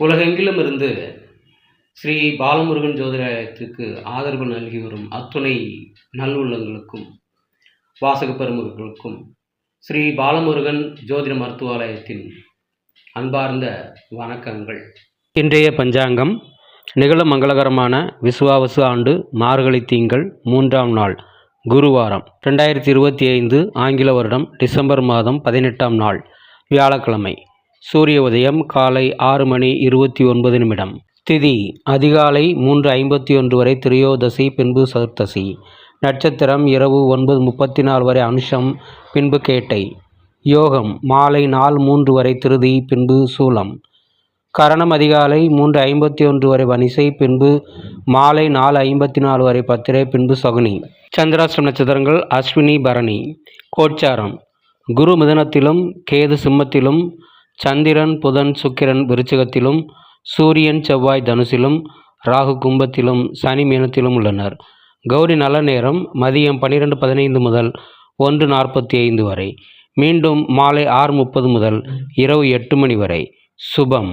உலகெங்கிலும் இருந்து ஸ்ரீ பாலமுருகன் ஜோதிடத்திற்கு ஆதரவு நல்கி வரும் அத்துணை நல்லுள்ளங்களுக்கும் வாசக பெருமக்களுக்கும் ஸ்ரீ பாலமுருகன் ஜோதிட மருத்துவாலயத்தின் அன்பார்ந்த வணக்கங்கள். இன்றைய பஞ்சாங்கம் நிகழும் மங்களகரமான விசுவாவசு ஆண்டு மார்கழி திங்கள் 3ஆம் நாள் குருவாரம் 2025 ஆங்கில வருடம் டிசம்பர் மாதம் 18ஆம் நாள் வியாழக்கிழமை. சூரிய உதயம் காலை 6:29. திதி அதிகாலை 3:51 வரை திரையோதசி, பின்பு சதுர்த்தசி. நட்சத்திரம் இரவு 9:34 வரை அனுஷம், பின்பு கேட்டை. யோகம் மாலை 4:03 வரை திருதி, பின்பு சூலம். கரணம் அதிகாலை 3:51 வரை வனிசை, பின்பு மாலை 4:54 வரை பத்திரை, பின்பு சகுனி. சந்திராஷ்டம நட்சத்திரங்கள் அஸ்வினி, பரணி. கோச்சாரம் குரு மிதுனத்திலும், கேது சிம்மத்திலும், சந்திரன் புதன் சுக்கிரன் விருச்சிகத்திலும், சூரியன் செவ்வாய் தனுசிலும், ராகு கும்பத்திலும், சனி மீனத்திலும் உள்ளனர். கௌரி நல்ல நேரம் மதியம் 12:15 முதல் 1:45 வரை, மீண்டும் மாலை 6:30 முதல் இரவு 8 மணி வரை. சுபம்.